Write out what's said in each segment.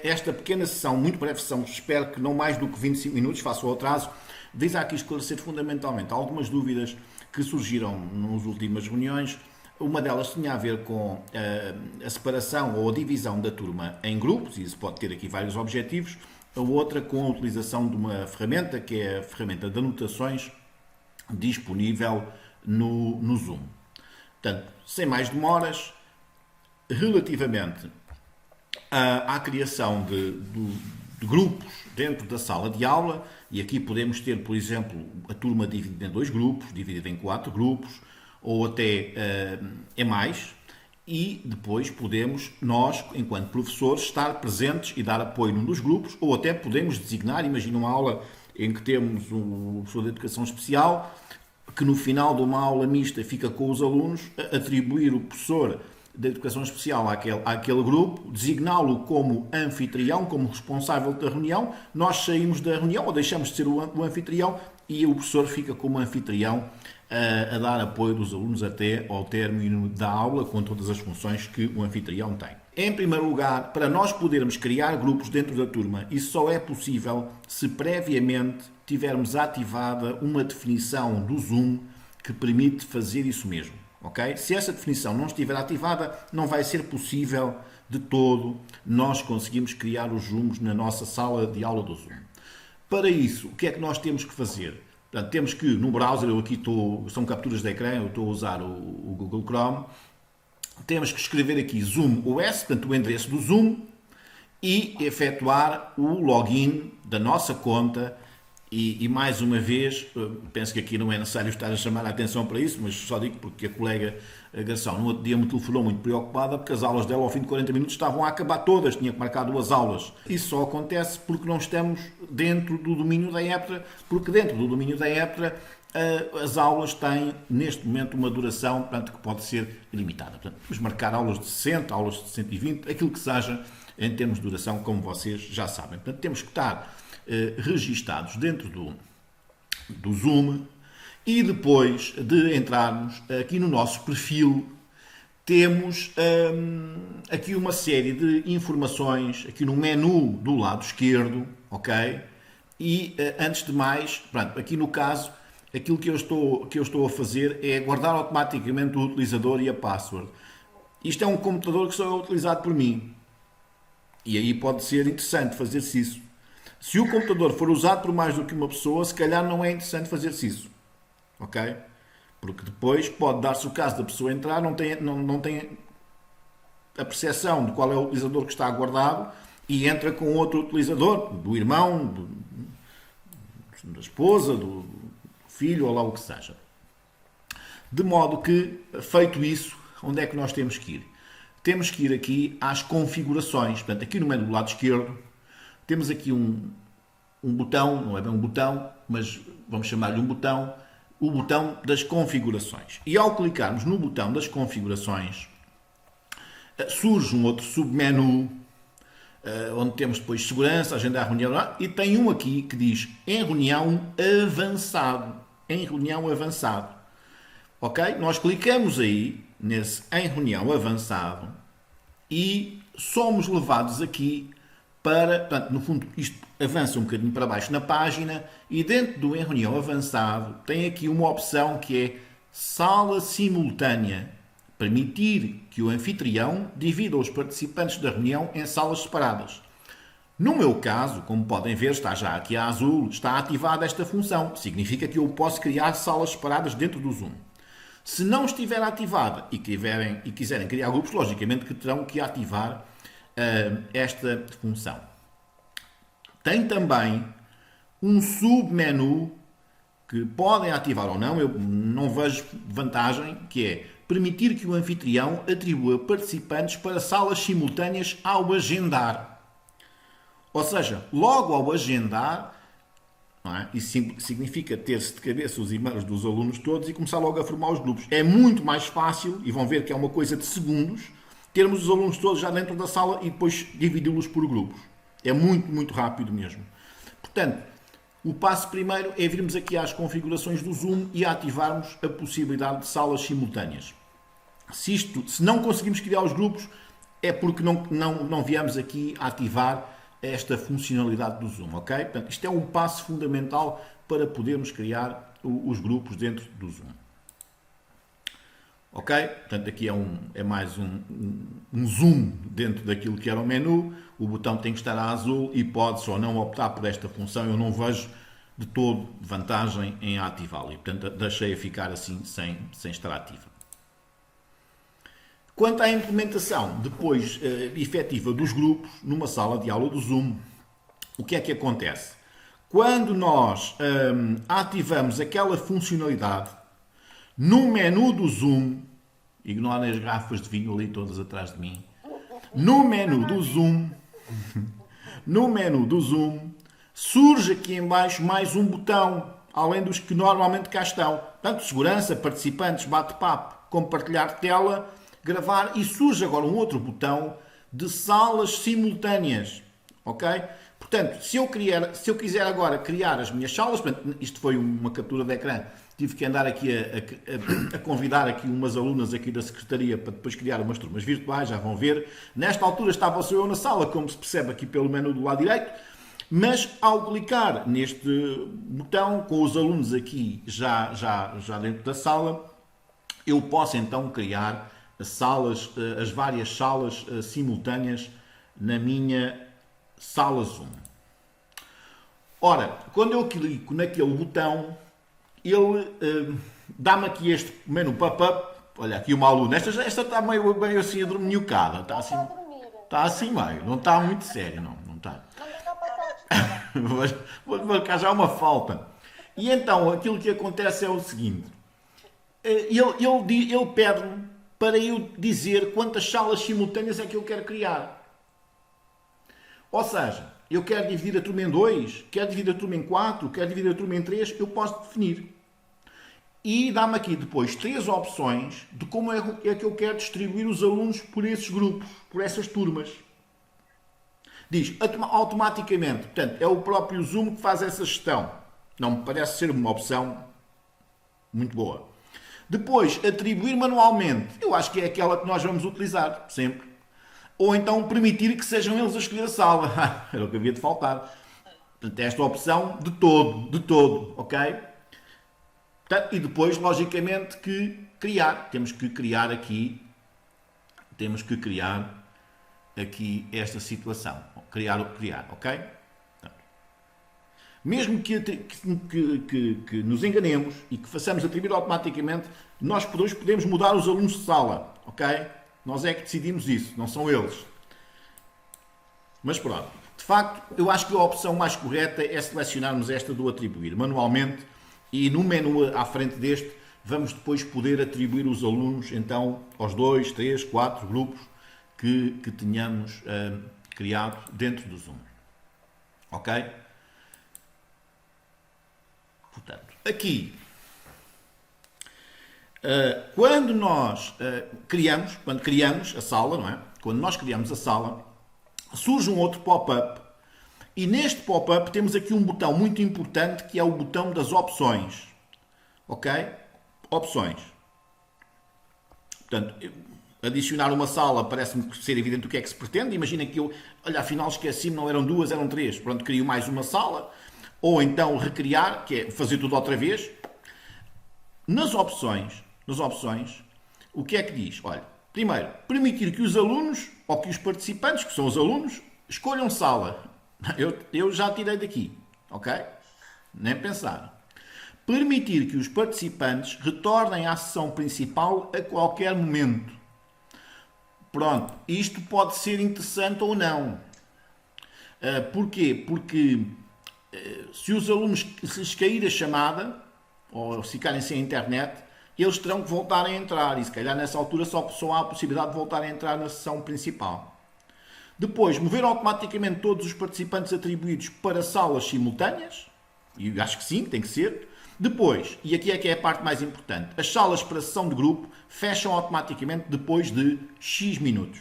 Esta pequena sessão, muito breve sessão, espero que não mais do que 25 minutos, faço o atraso, visa aqui esclarecer fundamentalmente algumas dúvidas que surgiram nas últimas reuniões. Uma delas tinha a ver com a separação ou a divisão da turma em grupos, e isso pode ter aqui vários objetivos. A outra com a utilização de uma ferramenta, que é a ferramenta de anotações, disponível no Zoom. Portanto, sem mais demoras, relativamente à criação de grupos dentro da sala de aula, e aqui podemos ter, por exemplo, a turma dividida em 2 grupos, dividida em 4 grupos, ou até em mais, e depois podemos, nós, enquanto professores, estar presentes e dar apoio num dos grupos, ou até podemos designar, imagina uma aula em que temos um professor de educação especial, que no final de uma aula mista fica com os alunos, atribuir o professor da educação especial àquele grupo, designá-lo como anfitrião, como responsável da reunião, nós saímos da reunião ou deixamos de ser o anfitrião e o professor fica como anfitrião a dar apoio dos alunos até ao término da aula, com todas as funções que o anfitrião tem. Em primeiro lugar, para nós podermos criar grupos dentro da turma, isso só é possível se previamente tivermos ativada uma definição do Zoom que permite fazer isso mesmo. Okay? Se essa definição não estiver ativada, não vai ser possível de todo nós conseguirmos criar os Zooms na nossa sala de aula do Zoom. Para isso, o que é que nós temos que fazer? Portanto, temos que, no browser, eu aqui são capturas de ecrã, eu estou a usar o Google Chrome, temos que escrever aqui Zoom OS, portanto o endereço do Zoom, e efetuar o login da nossa conta. E mais uma vez, penso que aqui não é necessário estar a chamar a atenção para isso, mas só digo porque a colega Garção no outro dia me telefonou muito preocupada porque as aulas dela ao fim de 40 minutos estavam a acabar todas, tinha que marcar 2 aulas. Isso só acontece porque não estamos dentro do domínio da EPTRA, porque dentro do domínio da EPTRA as aulas têm neste momento uma duração, portanto, que pode ser limitada. Portanto, vamos marcar aulas de 60, aulas de 120, aquilo que seja em termos de duração, como vocês já sabem. Portanto, temos que estar registados dentro do Zoom e depois de entrarmos aqui no nosso perfil temos aqui uma série de informações aqui no menu do lado esquerdo, ok? E antes de mais, pronto, aqui no caso aquilo que eu estou a fazer é guardar automaticamente o utilizador e a password. Isto é um computador que só é utilizado por mim e aí pode ser interessante fazer-se isso. Se o computador for usado por mais do que uma pessoa, se calhar não é interessante fazer-se isso. Ok? Porque depois pode dar-se o caso da pessoa entrar, não tem a percepção de qual é o utilizador que está guardado e entra com outro utilizador, do irmão, da esposa, do filho ou lá o que seja. De modo que, feito isso, onde é que nós temos que ir? Temos que ir aqui às configurações. Portanto, aqui no menu do lado esquerdo, temos aqui um botão, não é bem um botão, mas vamos chamar-lhe um botão, o botão das configurações. E ao clicarmos no botão das configurações, surge um outro submenu, onde temos depois segurança, agendar a reunião, e tem um aqui que diz em reunião avançado. Em reunião avançado. Ok? Nós clicamos aí, nesse em reunião avançado, e somos levados aqui para, portanto, no fundo, isto avança um bocadinho para baixo na página e dentro do em reunião avançado tem aqui uma opção que é sala simultânea, permitir que o anfitrião divida os participantes da reunião em salas separadas. No meu caso, como podem ver, está já aqui a azul, está ativada esta função, significa que eu posso criar salas separadas dentro do Zoom. Se não estiver ativada e quiserem criar grupos, logicamente que terão que ativar esta função. Tem também um submenu que podem ativar ou não, eu não vejo vantagem, que é permitir que o anfitrião atribua participantes para salas simultâneas ao agendar. Ou seja, logo ao agendar, não é? Isso significa ter-se de cabeça os e-mails dos alunos todos e começar logo a formar os grupos. É muito mais fácil, e vão ver que é uma coisa de segundos, termos os alunos todos já dentro da sala e depois dividi-los por grupos. É muito, muito rápido mesmo. Portanto, o passo primeiro é virmos aqui às configurações do Zoom e ativarmos a possibilidade de salas simultâneas. Se não conseguimos criar os grupos, é porque não viemos aqui ativar esta funcionalidade do Zoom, ok? Portanto, isto é um passo fundamental para podermos criar os grupos dentro do Zoom. Ok? Portanto, aqui é mais um zoom dentro daquilo que era o menu. O botão tem que estar a azul e pode-se ou não optar por esta função. Eu não vejo de todo vantagem em ativá-la e, portanto, deixei-a ficar assim sem estar ativa. Quanto à implementação depois efetiva dos grupos numa sala de aula do Zoom, o que é que acontece? Quando nós ativamos aquela funcionalidade no menu do Zoom, ignorem as garrafas de vinho ali todas atrás de mim, no menu do Zoom, surge aqui em baixo mais um botão, além dos que normalmente cá estão. Portanto, segurança, participantes, bate-papo, compartilhar tela, gravar, e surge agora um outro botão de salas simultâneas, ok? Portanto, se eu quiser agora criar as minhas salas, portanto, isto foi uma captura de ecrã, tive que andar aqui a convidar aqui umas alunas aqui da Secretaria para depois criar umas turmas virtuais, já vão ver. Nesta altura estava só eu na sala, como se percebe aqui pelo menu do lado direito, mas ao clicar neste botão, com os alunos aqui já dentro da sala, eu posso então criar as várias salas simultâneas na minha sala Zoom. Ora, quando eu clico naquele botão, ele dá-me aqui este menu pop-up. Olha, aqui uma aluna. Esta está meio assim adorminhocada. Está assim meio. Não está muito sério, não está. Vou marcar já uma falta. E então, aquilo que acontece é o seguinte. Ele pede-me para eu dizer quantas salas simultâneas é que eu quero criar. Ou seja, eu quero dividir a turma em 2, quero dividir a turma em 4, quero dividir a turma em 3, eu posso definir. E dá-me aqui depois 3 opções de como é que eu quero distribuir os alunos por esses grupos, por essas turmas. Diz automaticamente, portanto, é o próprio Zoom que faz essa gestão. Não me parece ser uma opção muito boa. Depois, atribuir manualmente. Eu acho que é aquela que nós vamos utilizar sempre. Ou então permitir que sejam eles a escolher a sala. Era o que havia de faltar. Portanto, esta opção de todo, ok? E depois, logicamente, que criar. Temos que criar aqui esta situação. Criar, ok? Mesmo que nos enganemos e que façamos atribuir automaticamente, nós podemos mudar os alunos de sala, ok? Nós é que decidimos isso, não são eles. Mas pronto, de facto, eu acho que a opção mais correta é selecionarmos esta do atribuir manualmente e no menu à frente deste vamos depois poder atribuir os alunos então aos 2, 3, 4 grupos que tenhamos criado dentro do Zoom. Ok? Portanto, aqui, quando nós criamos a sala, não é? Quando nós criamos a sala, surge um outro pop-up e neste pop-up temos aqui um botão muito importante que é o botão das opções. Ok? Opções. Portanto, adicionar uma sala parece-me ser evidente o que é que se pretende. Imagina que olha, afinal esqueci-me, não eram 2, eram 3. Pronto, crio mais uma sala. Ou então recriar, que é fazer tudo outra vez. Nas opções, o que é que diz? Olha, primeiro, permitir que os alunos, ou que os participantes, que são os alunos, escolham sala. Eu já tirei daqui, ok? Nem pensar. Permitir que os participantes retornem à sessão principal a qualquer momento. Pronto, isto pode ser interessante ou não. Porquê? Porque se os alunos se lhes cair a chamada, ou se ficarem sem internet, eles terão que voltar a entrar e se calhar nessa altura só há a possibilidade de voltar a entrar na sessão principal. Depois, mover automaticamente todos os participantes atribuídos para salas simultâneas, e acho que sim, tem que ser. Depois, e aqui é que é a parte mais importante, as salas para sessão de grupo fecham automaticamente depois de X minutos.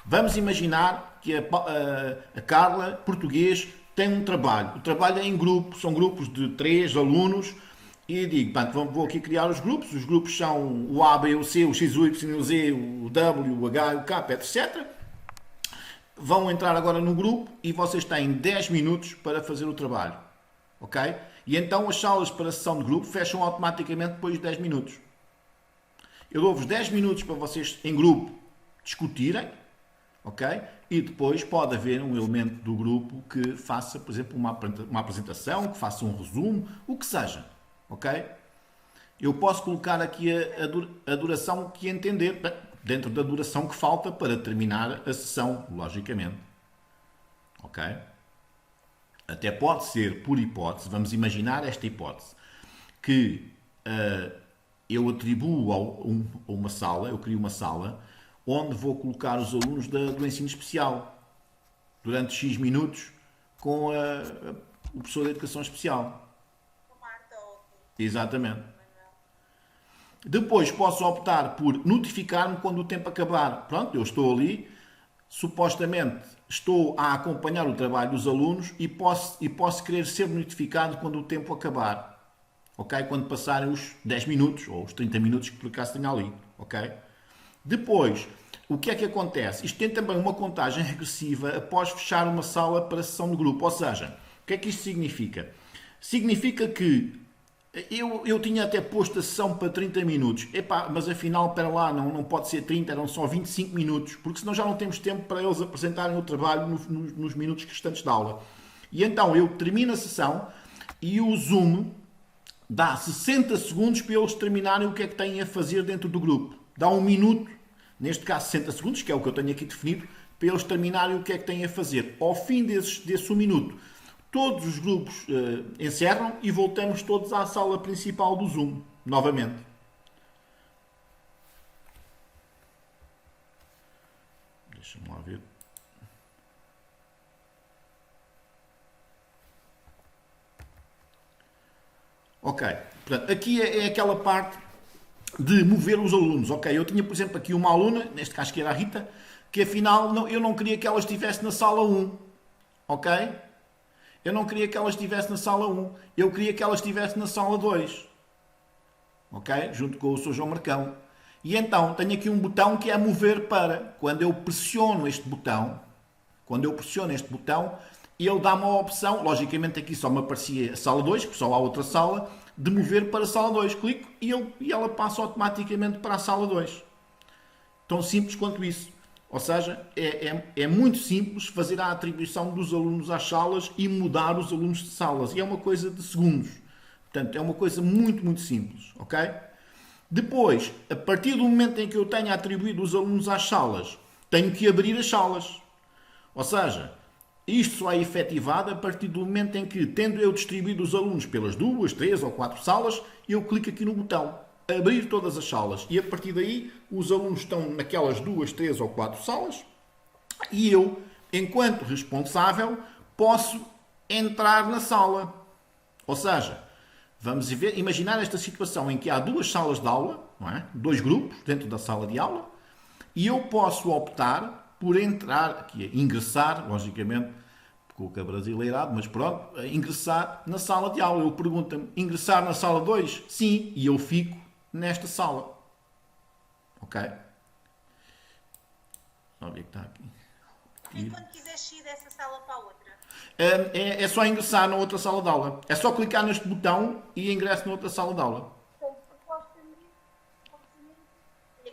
Vamos imaginar que a Carla, português, tem um trabalho. O trabalho é em grupo, são grupos de 3 alunos e digo, portanto, vou aqui criar os grupos são o A, B, o C, o X, o Y, o Z, o W, o H, o K, etc. Vão entrar agora no grupo e vocês têm 10 minutos para fazer o trabalho, ok? E então as salas para a sessão de grupo fecham automaticamente depois de 10 minutos. Eu dou-vos 10 minutos para vocês, em grupo, discutirem, ok? E depois pode haver um elemento do grupo que faça, por exemplo, uma apresentação, que faça um resumo, o que seja, ok? Eu posso colocar aqui a duração que entender, dentro da duração que falta para terminar a sessão, logicamente, ok? Até pode ser, por hipótese, vamos imaginar esta hipótese, que eu atribuo a uma sala, eu crio uma sala, onde vou colocar os alunos do ensino especial, durante X minutos, com o professor de educação especial. Exatamente. Depois posso optar por notificar-me quando o tempo acabar. Pronto, eu estou ali, supostamente estou a acompanhar o trabalho dos alunos e posso querer ser notificado quando o tempo acabar. Ok? Quando passarem os 10 minutos ou os 30 minutos que por acaso tenho ali. Ok? Depois, o que é que acontece? Isto tem também uma contagem regressiva após fechar uma sala para sessão de grupo. Ou seja, o que é que isto significa? Significa que eu tinha até posto a sessão para 30 minutos. Epá, mas afinal, espera lá, não pode ser 30, eram só 25 minutos, porque senão já não temos tempo para eles apresentarem o trabalho nos minutos restantes da aula. E então eu termino a sessão e o Zoom dá 60 segundos para eles terminarem o que é que têm a fazer dentro do grupo. Dá um minuto, neste caso 60 segundos, que é o que eu tenho aqui definido, para eles terminarem o que é que têm a fazer. Ao fim desse um minuto, todos os grupos encerram e voltamos todos à sala principal do Zoom, novamente. Deixa-me lá ver. Ok, portanto, aqui é aquela parte de mover os alunos. Ok, eu tinha, por exemplo, aqui uma aluna, neste caso que era a Rita, que afinal eu não queria que ela estivesse na sala 1. Ok? Eu não queria que ela estivesse na sala 1. Eu queria que ela estivesse na sala 2. Ok? Junto com o Sr. João Marcão. E então, tenho aqui um botão que é mover para. Quando eu pressiono este botão, ele dá uma opção, logicamente aqui só me aparecia a sala 2, porque só há outra sala, de mover para a sala 2. Clico e ela passa automaticamente para a sala 2. Tão simples quanto isso. Ou seja, é muito simples fazer a atribuição dos alunos às salas e mudar os alunos de salas. E é uma coisa de segundos. Portanto, é uma coisa muito, muito simples. Ok? Depois, a partir do momento em que eu tenho atribuído os alunos às salas, tenho que abrir as salas. Ou seja, isto só é efetivado a partir do momento em que, tendo eu distribuído os alunos pelas 2, 3 ou 4 salas, eu clico aqui no botão abrir todas as salas e a partir daí os alunos estão naquelas 2, 3 ou 4 salas e eu, enquanto responsável, posso entrar na sala. Ou seja, vamos imaginar esta situação em que há 2 salas de aula, não é? 2 grupos dentro da sala de aula, e eu posso optar por entrar, aqui, ingressar, logicamente, com o brasileirado, mas pronto, ingressar na sala de aula. Eu pergunto-me, ingressar na sala 2? Sim, e eu fico nesta sala. Ok? Só ver que está aqui. E quando quiseres ir dessa sala para a outra? É só ingressar na outra sala de aula. É só clicar neste botão e ingresso na outra sala de aula.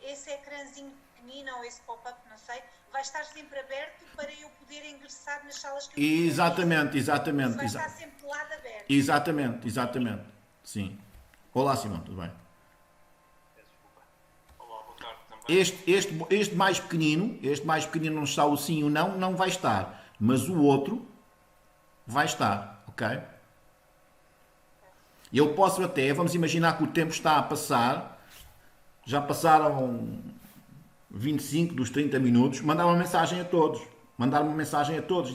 Esse ecrãzinho pequenino ou esse pop-up, não sei, vai estar sempre aberto para eu poder ingressar nas salas que eu quiser. Exatamente. Vai estar sempre de lado aberto. Exatamente. Sim. Olá, Simão, tudo bem? Olá, boa tarde também. Este mais pequenino não está o sim e o não vai estar. Mas o outro vai estar, ok? Eu posso até, vamos imaginar que o tempo está a passar, já passaram 25 dos 30 minutos, mandar uma mensagem a todos.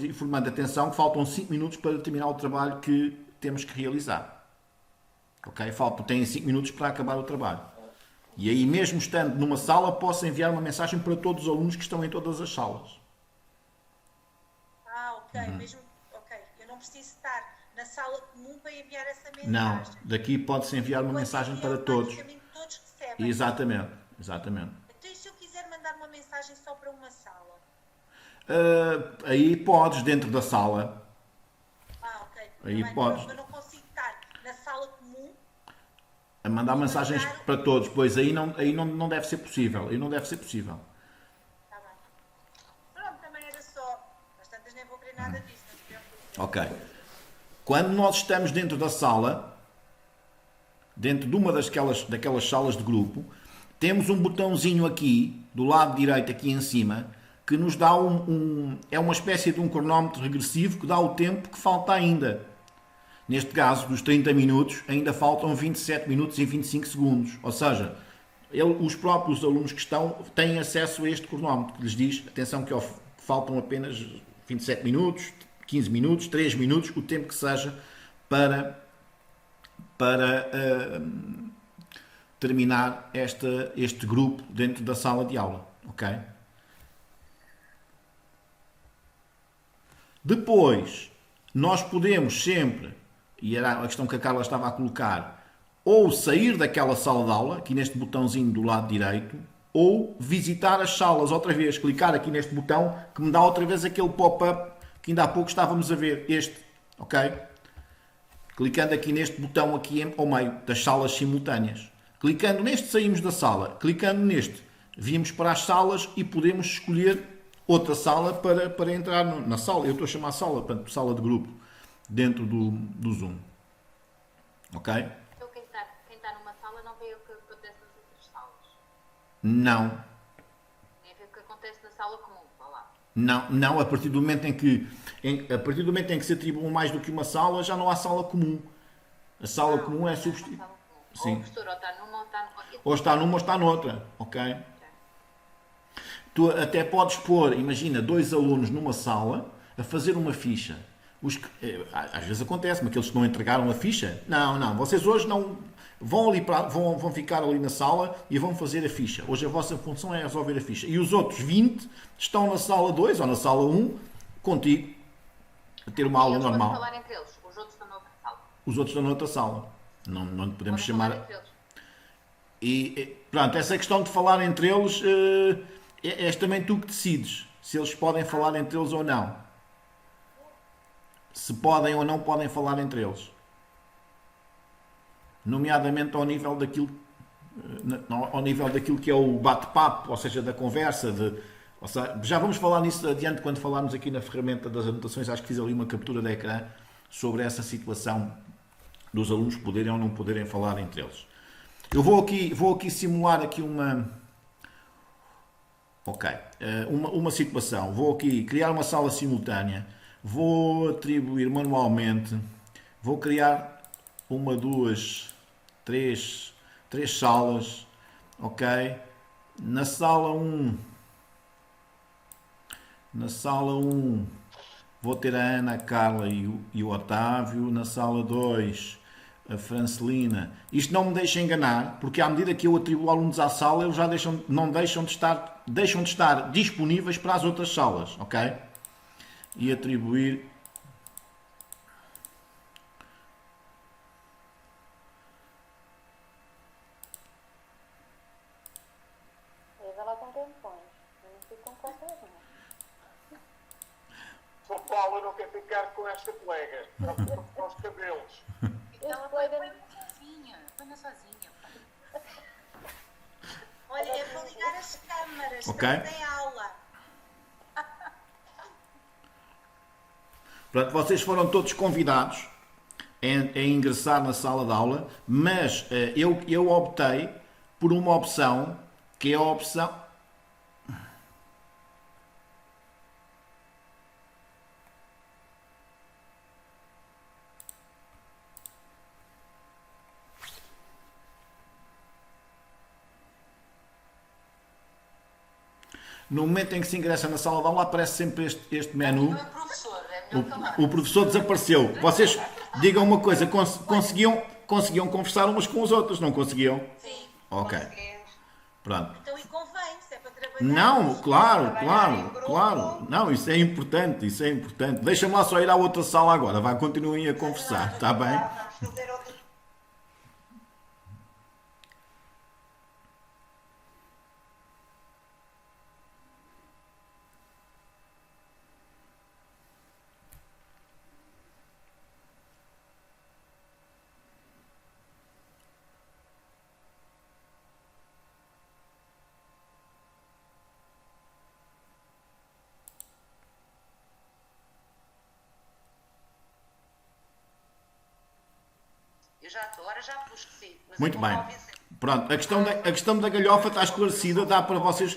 Informando, atenção, que faltam 5 minutos para terminar o trabalho que temos que realizar. Ok? Têm 5 minutos para acabar o trabalho. E aí, mesmo estando numa sala, posso enviar uma mensagem para todos os alunos que estão em todas as salas. Ok. Ok. Eu não preciso estar na sala comum para enviar essa mensagem. Não, daqui pode-se enviar uma Quando mensagem envia, para todos. automaticamente todos recebem. Exatamente, exatamente. Então, e se eu quiser mandar uma mensagem só para uma sala? Aí podes, dentro da sala. Ok. Aí Bem, podes. mas não consigo estar na sala comum. A mandar mensagens para todos, pois aí não deve ser possível. Aí não deve ser possível. Está bem. Pronto, também era só. Mas tantas nem vou querer nada disso, não se preocupe. Ok. Quando nós estamos dentro da sala, dentro de uma daquelas salas de grupo, temos um botãozinho aqui, do lado direito, aqui em cima, que nos dá é uma espécie de um cronómetro regressivo que dá o tempo que falta ainda. Neste caso, dos 30 minutos, ainda faltam 27 minutos e 25 segundos. Ou seja, os próprios alunos que estão têm acesso a este cronómetro, que lhes diz, atenção que faltam apenas 27 minutos, 15 minutos, 3 minutos, o tempo que seja para terminar este grupo dentro da sala de aula. Ok? Depois, nós podemos sempre, e era a questão que a Carla estava a colocar, ou sair daquela sala de aula, aqui neste botãozinho do lado direito, ou visitar as salas outra vez, clicar aqui neste botão que me dá outra vez aquele pop-up que ainda há pouco estávamos a ver, este, ok? Clicando aqui neste botão aqui ao meio das salas simultâneas. Clicando neste saímos da sala, clicando neste viemos para as salas e podemos escolher outra sala para entrar na sala. Eu estou a chamar sala, portanto, sala de grupo, dentro do Zoom. Ok? Então quem está numa sala não vê o que acontece nas outras salas. Não. Nem vê o que acontece na sala comum, vá lá. Não, a partir do momento em que se atribuam mais do que uma sala, já não há sala comum. A sala comum é substituída. Ou o professor ou está numa ou está noutra. Ou está numa ou está noutra, ok? Tu até podes pôr, imagina, 2 alunos numa sala a fazer uma ficha. Às vezes acontece, mas aqueles que não entregaram a ficha, não, vocês hoje não vão ali vão ficar ali na sala e vão fazer a ficha. Hoje a vossa função é resolver a ficha. E os outros 20 estão na sala 2 ou na sala 1 contigo a ter uma aula normal. Falar entre eles. Os outros estão noutra sala. Os outros estão noutra sala. Não podemos Podem chamar. falar entre eles. E pronto, essa questão de falar entre eles és também tu que decides se eles podem falar entre eles ou não. Se podem ou não podem falar entre eles. Nomeadamente ao nível daquilo que é o bate-papo, ou seja, da conversa. Já vamos falar nisso adiante quando falarmos aqui na ferramenta das anotações. Acho que fiz ali uma captura de ecrã sobre essa situação dos alunos poderem ou não poderem falar entre eles. Eu vou aqui simular aqui uma situação. Vou aqui criar uma sala simultânea. Vou atribuir manualmente. Vou criar 1, 2, 3 salas. Ok? Na sala 1 vou ter a Ana, a Carla e o Otávio. Na sala 2 a Francelina. Isto não me deixa enganar, porque à medida que eu atribuo alunos à sala, eles já deixam de estar disponíveis para as outras salas, ok? E atribuir Eles lá com tempões, eu não fico com qualquer um. O Paulo não quer ficar com esta colega, aos cabelos. Então, põe na sozinha. Olha, eu vou ligar as câmaras, Ok. estamos em aula. Portanto, vocês foram todos convidados a ingressar na sala de aula, mas eu optei por uma opção que é a opção. No momento em que se ingressa na sala de aula, aparece sempre este menu. Não é professor, é melhor calar. O professor desapareceu. Vocês digam uma coisa, conseguiam conversar umas com as outras, não conseguiam? Sim. Ok. Conseguimos. Pronto. Então, e convém, se é para trabalhar. Não, claro, trabalhar em claro, grupo. claro. Não, isso é importante, isso é importante. Deixa-me lá só ir à outra sala agora, vai, continuem a conversar, está bem? Vamos fazer outra. Eu já estou, agora já pus que sim. Mas Muito eu bem. vou ouvir sempre. Pronto, a questão da galhofa está esclarecida, dá para vocês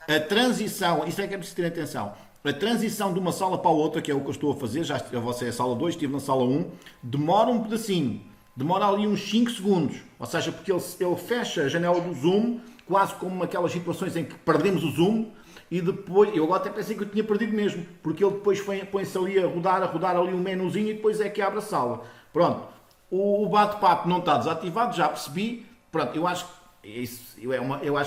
a transição, isso é que é preciso ter atenção. A transição de uma sala para a outra, que é o que eu estou a fazer, já você é a sala 2, estive na sala 1, demora um pedacinho, demora ali uns 5 segundos, ou seja, porque ele fecha a janela do zoom, quase como aquelas situações em que perdemos o zoom, e depois, eu agora até pensei que eu tinha perdido mesmo, porque ele depois põe-se ali a rodar ali um menuzinho e depois é que abre a sala. Pronto, o bate-papo não está desativado, já percebi. Pronto, eu acho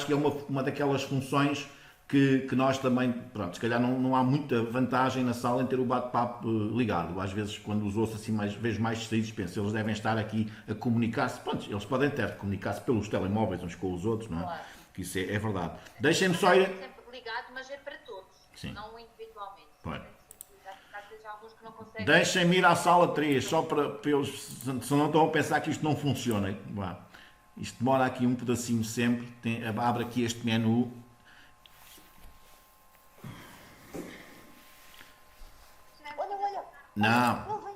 que é uma daquelas funções que nós também, pronto, se calhar não há muita vantagem na sala em ter o bate-papo ligado. Às vezes, quando os ouço assim vejo mais distraídos, penso, eles devem estar aqui a comunicar-se. Pronto, eles podem ter de comunicar-se pelos telemóveis uns com os outros, não é? Claro. Que isso é verdade. Deixem-me só ir... Sempre ligado, mas é para todos, Sim. não individualmente. Pois. Às vezes há alguns que não conseguem. Deixem-me ir à sala 3, só para eles, se não estão a pensar que isto não funciona. Vá. Isto demora aqui um pedacinho sempre. Abre aqui este menu. Olha. Não, Não vem.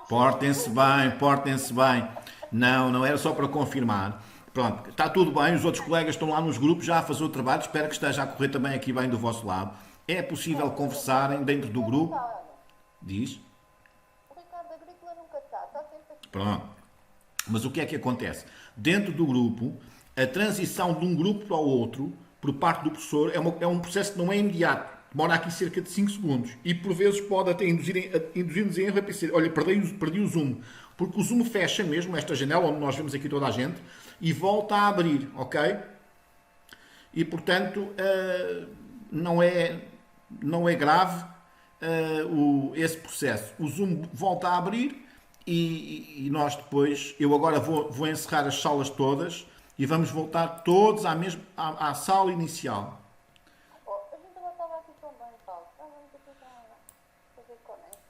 portem-se bem, portem-se bem. Não era só para confirmar. Pronto, está tudo bem, os outros colegas estão lá nos grupos já a fazer o trabalho, espero que esteja a correr também aqui bem do vosso lado. É possível conversarem dentro do grupo? Diz. O Ricardo Agrícola nunca está sempre aqui. Pronto. Mas o que é que acontece? Dentro do grupo, a transição de um grupo para o outro, por parte do professor, é um processo que não é imediato. Demora aqui cerca de 5 segundos. E por vezes pode até induzir-nos em erro a pensar, olha, perdi o zoom. Porque o zoom fecha mesmo, esta janela onde nós vemos aqui toda a gente, e volta a abrir, ok? E portanto, não é grave esse processo. O zoom volta a abrir e nós depois, eu agora vou encerrar as salas todas e vamos voltar todos à sala inicial. Oh, a gente agora estava aqui tão bem, Paulo. Estávamos aqui a fazer conexão.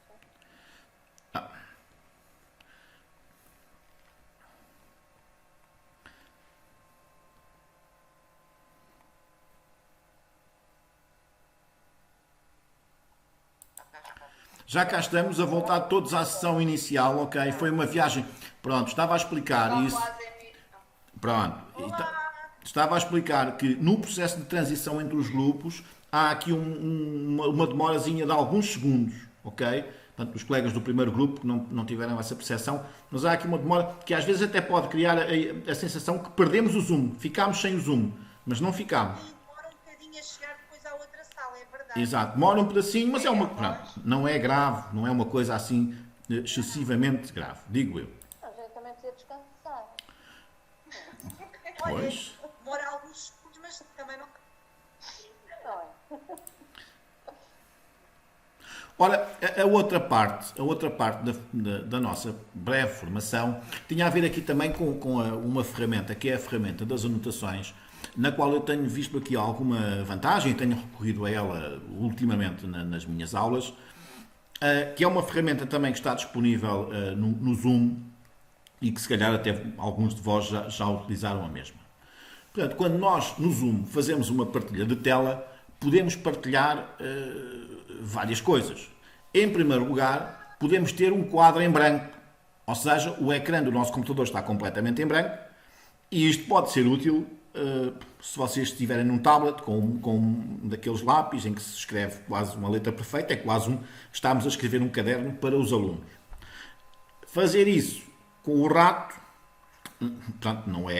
Já cá estamos a voltar todos à sessão inicial, ok? Foi uma viagem. Pronto, estava a explicar isso. Pronto. Estava a explicar que no processo de transição entre os grupos há aqui uma demorazinha de alguns segundos, ok? Portanto, os colegas do primeiro grupo que não tiveram essa percepção, mas há aqui uma demora que às vezes até pode criar a sensação que perdemos o zoom, ficámos sem o zoom, mas não ficámos. E demora um bocadinho a chegar depois à outra sala, é verdade. Exato, demora um pedacinho, mas pronto, não é grave, não é uma coisa assim excessivamente grave, digo eu. A gente também precisa descansar. Pois. Demora alguns segundos, mas também não. Não é? Ora, a outra parte da nossa breve formação tinha a ver aqui também com uma ferramenta, que é a ferramenta das anotações, na qual eu tenho visto aqui alguma vantagem e tenho recorrido a ela ultimamente nas minhas aulas, que é uma ferramenta também que está disponível no Zoom e que se calhar até alguns de vós já utilizaram a mesma. Portanto, quando nós no Zoom fazemos uma partilha de tela, podemos partilhar várias coisas. Em primeiro lugar, podemos ter um quadro em branco, ou seja, o ecrã do nosso computador está completamente em branco e isto pode ser útil se vocês estiverem num tablet com um daqueles lápis em que se escreve quase uma letra perfeita, é quase estamos a escrever um caderno para os alunos. Fazer isso com o rato, portanto, não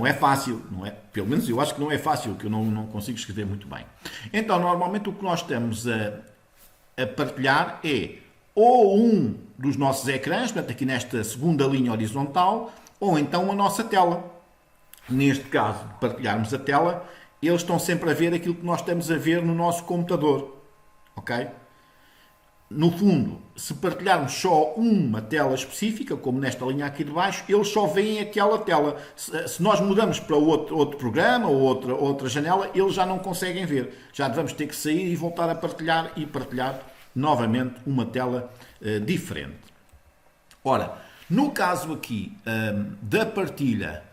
é fácil, não é? Pelo menos eu acho que não é fácil, que eu não consigo escrever muito bem. Então, normalmente o que nós estamos a partilhar é ou um dos nossos ecrãs, portanto aqui nesta segunda linha horizontal, ou então a nossa tela. neste caso, de partilharmos a tela, eles estão sempre a ver aquilo que nós estamos a ver no nosso computador, ok? No fundo, se partilharmos só uma tela específica, como nesta linha aqui de baixo, eles só veem aquela tela. Se nós mudamos para outro programa ou outra janela, eles já não conseguem ver. Já vamos ter que sair e voltar a partilhar e partilhar novamente uma tela diferente. Ora, no caso aqui da partilha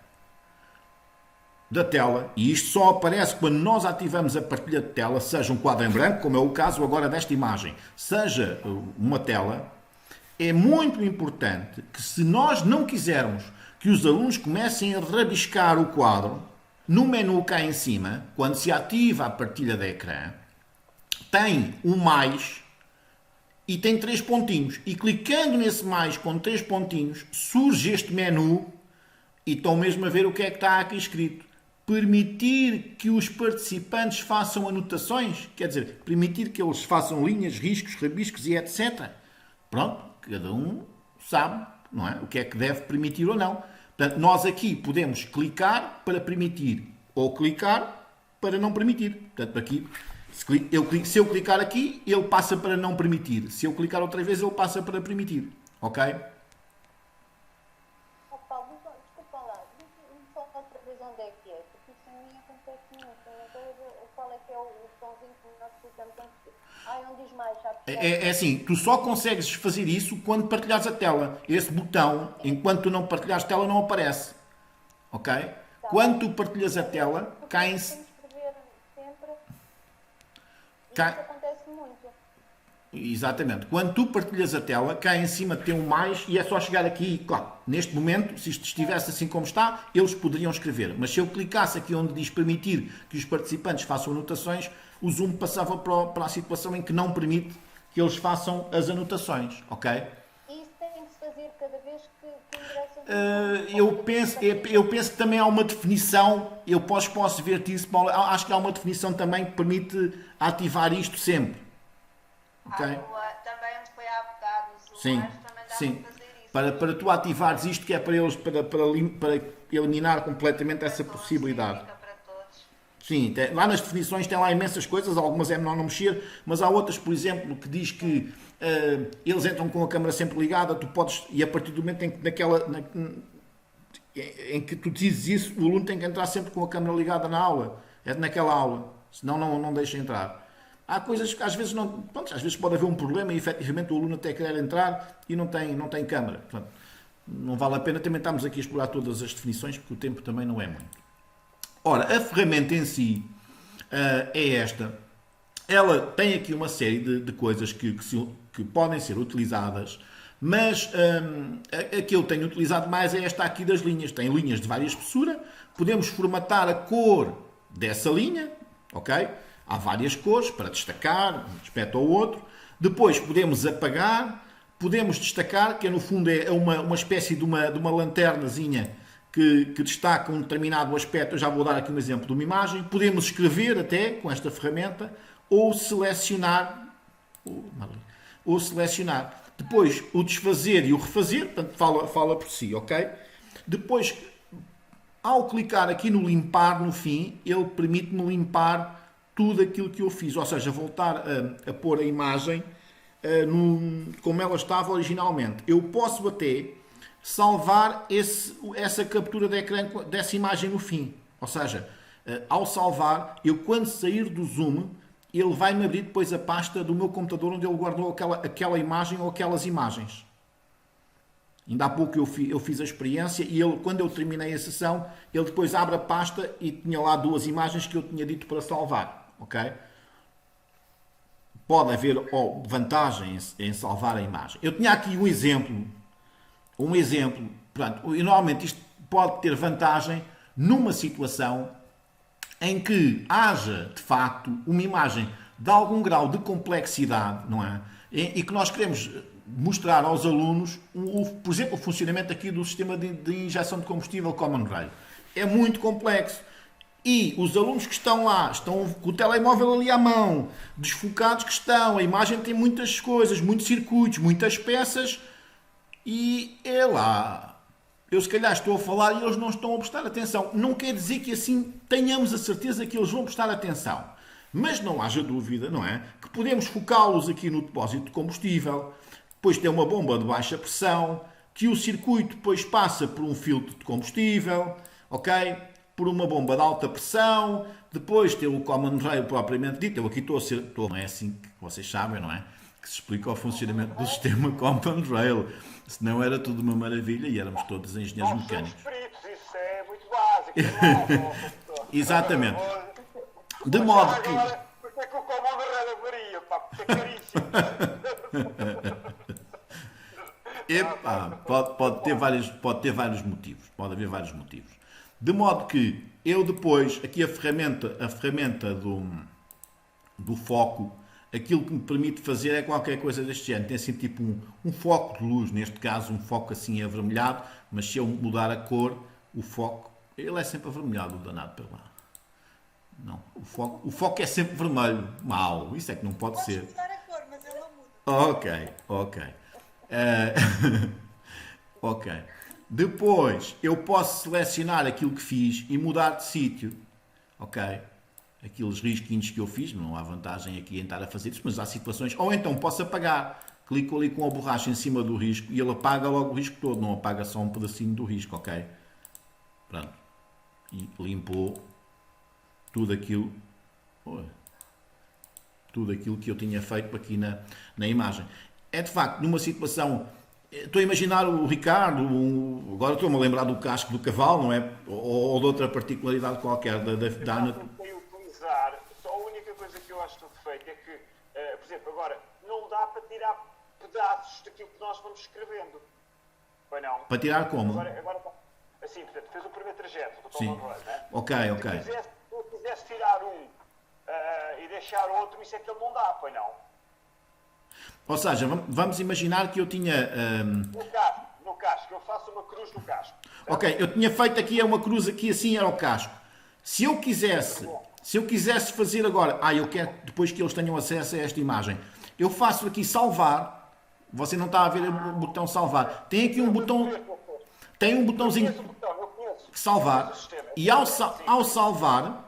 da tela, e isto só aparece quando nós ativamos a partilha de tela, seja um quadro em branco, como é o caso agora desta imagem, seja uma tela, é muito importante que, se nós não quisermos que os alunos comecem a rabiscar o quadro, no menu cá em cima, quando se ativa a partilha de ecrã, tem um mais e tem 3 pontinhos, e clicando nesse mais com 3 pontinhos, surge este menu, e estão mesmo a ver o que é que está aqui escrito: permitir que os participantes façam anotações, quer dizer, permitir que eles façam linhas, riscos, rabiscos e etc. Pronto, cada um sabe, não é, o que é que deve permitir ou não. Portanto, nós aqui podemos clicar para permitir ou clicar para não permitir. Portanto, aqui, se eu clicar aqui, ele passa para não permitir. Se eu clicar outra vez, ele passa para permitir. Ok? Paulo, desculpa lá, diz-me só outra vez onde é que é, porque isso a mim acontece muito. Qual é que é o botãozinho que nós clicamos antes? Onde diz mais, já percebe? É assim, tu só consegues fazer isso quando partilhares a tela. Esse botão, enquanto tu não partilhares a tela, não aparece. Ok? Quando tu partilhas a tela, caem-se... Temos que escrever sempre, e Cai- isso acontece muito. Exatamente. Quando tu partilhas a tela, cá em cima tem um mais e é só chegar aqui. Claro, neste momento, se isto estivesse assim como está, eles poderiam escrever. Mas se eu clicasse aqui onde diz permitir que os participantes façam anotações, o Zoom passava para a situação em que não permite que eles façam as anotações. Ok? E isso tem que se fazer cada vez que ingressam. Eu penso que também há uma definição. Eu posso ver-te isso, Paulo. Acho que há uma definição também que permite ativar isto sempre. Ok? Também me foi há bocado o Zoom, Sim, mas também dá sim. para fazer isso. Para tu ativares isto, que é para eles, para eliminar completamente essa Todos, possibilidade. fica para todos. Sim, lá nas definições tem lá imensas coisas, algumas é melhor não mexer, mas há outras, por exemplo, que diz que eles entram com a câmara sempre ligada, tu podes, e a partir do momento em que em que tu dizes isso, o aluno tem que entrar sempre com a câmara ligada na aula, é naquela aula, senão não deixa entrar. Há coisas que às vezes não. Pronto, às vezes pode haver um problema e efetivamente o aluno até querer entrar e não tem câmara. Portanto, não vale a pena também estarmos aqui a explorar todas as definições, porque o tempo também não é muito. Ora, a ferramenta em si é esta. Ela tem aqui uma série de coisas que podem ser utilizadas, mas a que eu tenho utilizado mais é esta aqui das linhas. Tem linhas de vária espessura, podemos formatar a cor dessa linha, ok? Há várias cores para destacar um aspecto ou outro. Depois podemos apagar, podemos destacar, que no fundo é uma espécie de uma lanternazinha que destaca um determinado aspecto. Eu já vou dar aqui um exemplo de uma imagem. Podemos escrever até com esta ferramenta ou selecionar. Depois o desfazer e o refazer, portanto fala por si, ok? Depois, ao clicar aqui no limpar no fim, ele permite-me limpar tudo aquilo que eu fiz, ou seja, voltar a pôr a imagem como ela estava originalmente. Eu posso até salvar essa captura de ecrã dessa imagem no fim. Ou seja, ao salvar, eu quando sair do Zoom, ele vai-me abrir depois a pasta do meu computador onde ele guardou aquela imagem ou aquelas imagens. Ainda há pouco eu fiz a experiência e ele, quando eu terminei a sessão, ele depois abre a pasta e tinha lá 2 imagens que eu tinha dito para salvar. Ok? Pode haver vantagens em salvar a imagem. Eu tinha aqui um exemplo. Portanto, e normalmente isto pode ter vantagem numa situação em que haja, de facto, uma imagem de algum grau de complexidade, não é? E que nós queremos mostrar aos alunos, por exemplo, o funcionamento aqui do sistema de injeção de combustível Common Rail. É muito complexo. E os alunos que estão lá, estão com o telemóvel ali à mão, desfocados que estão, a imagem tem muitas coisas, muitos circuitos, muitas peças, e é lá. Eu se calhar estou a falar e eles não estão a prestar atenção. Não quer dizer que assim tenhamos a certeza que eles vão prestar atenção. Mas não haja dúvida, não é? Que podemos focá-los aqui no depósito de combustível, depois tem uma bomba de baixa pressão, que o circuito depois passa por um filtro de combustível, ok? Por uma bomba de alta pressão, depois tem o common rail propriamente dito. Eu aqui não é assim que vocês sabem, não é? Que se explica o funcionamento do sistema common rail. Senão era tudo uma maravilha e éramos todos engenheiros mecânicos. Isso é muito básico. Exatamente. De modo que... Agora, porque é que o comando varia, pá? Porque é caríssimo. Epá, pode ter vários motivos. Pode haver vários motivos. De modo que eu depois, aqui a ferramenta do foco, aquilo que me permite fazer é qualquer coisa deste género. Tem assim tipo um foco de luz, neste caso um foco assim avermelhado, mas se eu mudar a cor, o foco, ele é sempre avermelhado, o danado para lá. Não, o foco é sempre vermelho. Mau, isso é que não pode ser. Podes mudar a cor, mas ele não muda. Ok. Ok. Depois, eu posso selecionar aquilo que fiz e mudar de sítio. Ok? Aqueles risquinhos que eu fiz, não há vantagem aqui em estar a fazer isso, mas há situações. Ou então posso apagar. Clico ali com a borracha em cima do risco e ele apaga logo o risco todo, não apaga só um pedacinho do risco, ok? Pronto. E limpou tudo aquilo que eu tinha feito aqui na imagem. É de facto, numa situação, estou a imaginar o Ricardo, agora estou-me a lembrar do casco do cavalo, não é? Ou de outra particularidade qualquer da Tentei utilizar, só a única coisa que eu acho defeito é que, por exemplo, agora, não dá para tirar pedaços daquilo que nós vamos escrevendo. Pois não? Para tirar como? Agora assim, portanto, fez o primeiro trajeto do Sim. Common Rail, né? Ok. Se eu quisesse tirar e deixar outro, isso é que ele não dá, pois não? Ou seja, vamos imaginar que eu tinha... No casco, eu faço uma cruz no casco. Certo? Ok, eu tinha feito aqui uma cruz aqui assim era o casco. Se eu quisesse fazer agora... eu quero depois que eles tenham acesso a esta imagem. Eu faço aqui salvar. Você não está a ver o botão salvar. Tem aqui um botão... Tem um botãozinho... Eu conheço. Salvar. E ao salvar,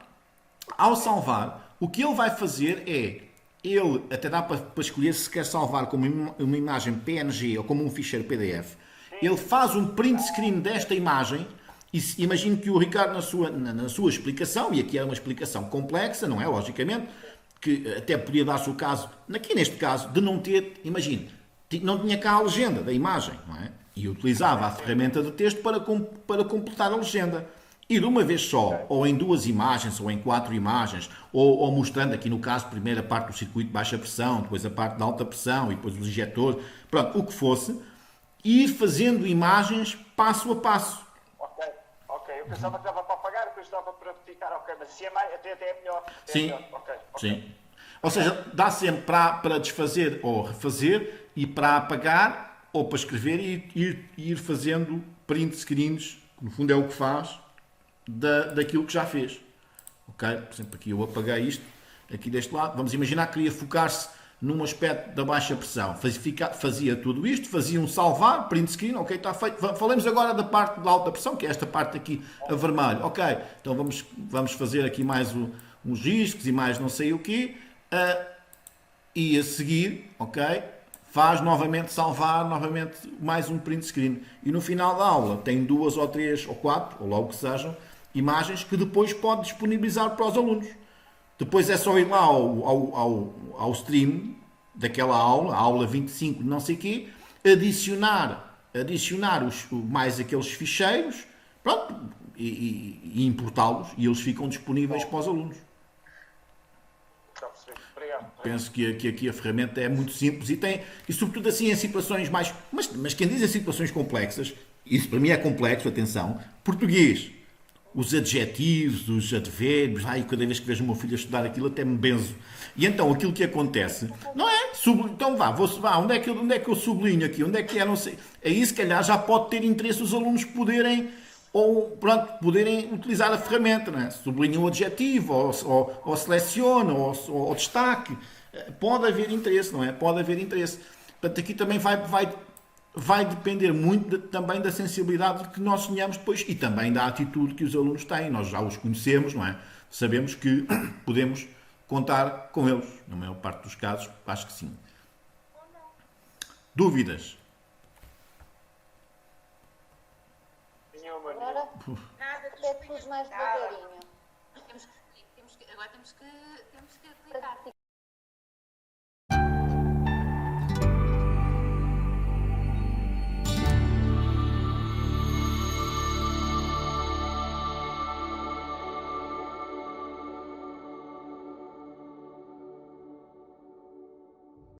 o que ele vai fazer é, ele até dá para escolher se quer salvar como uma imagem PNG ou como um ficheiro PDF. Ele faz um print screen desta imagem e imagino que o Ricardo na sua explicação, e aqui é uma explicação complexa, não é? Logicamente, que até podia dar-se o caso, aqui neste caso, de não ter, imagine, não tinha cá a legenda da imagem, não é? E utilizava a ferramenta de texto para completar a legenda. E de uma vez só, ou em 2 imagens, ou em 4 imagens, ou mostrando aqui no caso, primeiro a parte do circuito de baixa pressão, depois a parte de alta pressão, e depois os injetores, pronto, o que fosse, ir fazendo imagens passo a passo. Ok. Eu pensava que dava para apagar, depois dava para ficar, ok, mas se é mais, até é melhor. Sim, melhor. Okay. Sim. Ou seja, dá sempre para desfazer ou refazer, e para apagar, ou para escrever e ir fazendo print screens, que no fundo é o que faz, daquilo que já fez. Ok? Por exemplo, aqui eu apaguei isto, aqui deste lado. Vamos imaginar que queria focar-se num aspecto da baixa pressão. Fazia tudo isto, fazia um salvar, print screen, ok, está feito. Falemos agora da parte da alta pressão, que é esta parte aqui a vermelho. Ok, então vamos fazer aqui mais uns riscos e mais não sei o quê. E a seguir, ok, faz novamente salvar, novamente mais um print screen. E no final da aula tem 2 ou 3 ou 4, ou logo que sejam, imagens que depois pode disponibilizar para os alunos. Depois é só ir lá ao stream daquela aula, a aula 25 de não sei o quê, adicionar mais aqueles ficheiros, pronto, e importá-los, e eles ficam disponíveis para os alunos. Penso que aqui a ferramenta é muito simples e sobretudo assim em situações mais... Mas quem diz em situações complexas, isso para mim é complexo, atenção, português, os adjetivos, os advérbios, cada vez que vejo o meu filho a estudar aquilo até me benzo. E então aquilo que acontece, não é? Então onde é que eu sublinho aqui? Onde é que é? Não sei. Aí se calhar já pode ter interesse os alunos poderem utilizar a ferramenta, não é? Sublinham o adjetivo, ou selecionam, ou destaque. Pode haver interesse, não é? Pode haver interesse. Portanto, aqui também vai vai depender muito também da sensibilidade que nós tenhamos depois e também da atitude que os alunos têm. Nós já os conhecemos, não é? Sabemos que podemos contar com eles. Na maior parte dos casos, acho que sim. Dúvidas? Nenhuma, Agora, Nada de é tudo mais devagarinho. Agora temos que aplicar.